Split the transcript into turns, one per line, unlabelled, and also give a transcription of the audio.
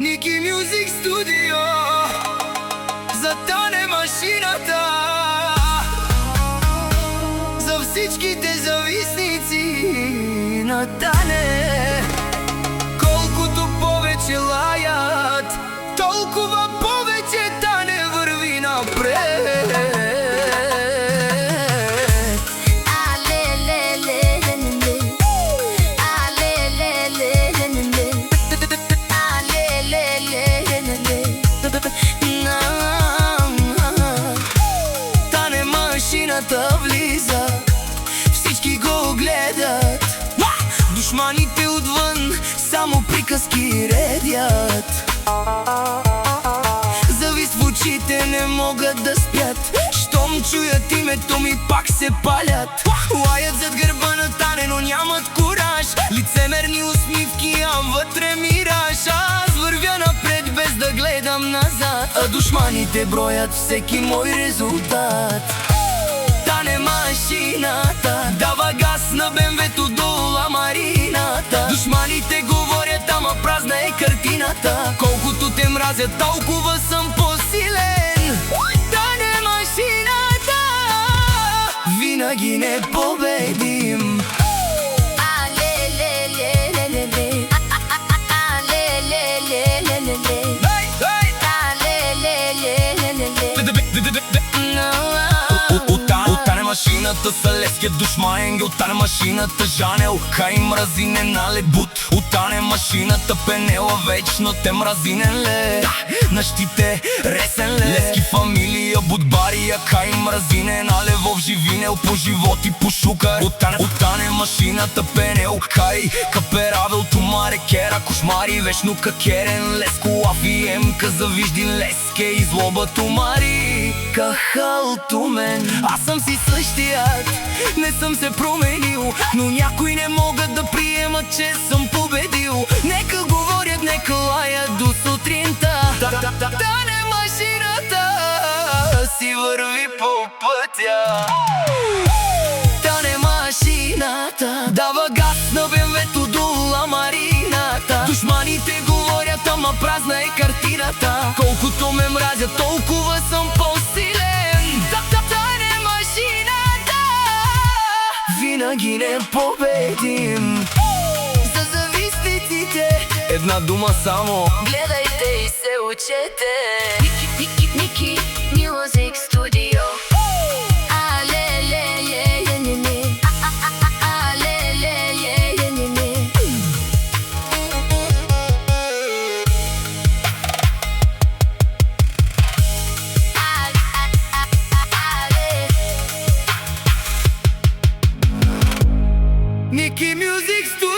Niki Music Studio. Затане машината за всичките зависници на Тане. Колкото повече лаят, толкова повече Тане върви напред. Тане машината влиза, всички го гледат. Душманите отвън само приказки редят. Завис в очите, не могат да спят. Щом чуят името ми, пак се палят. Лаят зад гърба на Тане, но нямат кураж. Лицемерни усмивки, а вътре мираж. Аз вървя напред, без да гледам назад, а душманите броят всеки мой резултат. Тане машината дава газ на БМВ-то до ламарината. Душманите говорят, ама празна е картината. Колкото те мразят, толкова съм по-силен. Тане машината винаги непобедим. Машината са леският душман, от Тане машината Жанел, хай мразинен налебут. От Тане машината Пенела, вечно те мразинен ле. На щите ресен ле, лески фамилия Будбария, хай мразинен Левов живинел, по живот и по шукар. От Тане машината Пенел, хай каперавел тумаре кера, кошмари вечно какерен леско афиемка, завиждин леске и злоба тумари кахалто мен. Аз съм си същият, не съм се променил, но някои не могат да приемат, че съм победил. Нека говорят, нека лаят до сутринта. Тане машината си върви по пътя. Тане машината дава газ на БМВ-то до ламарината. Душманите говорят, ама празна е картината. Колкото ме мразят, толкова съм по-силен. Тане машината винаги непобедим. За завистниците една дума само: гледайте и се учете. Niki Music Studio. Niki Music Studio.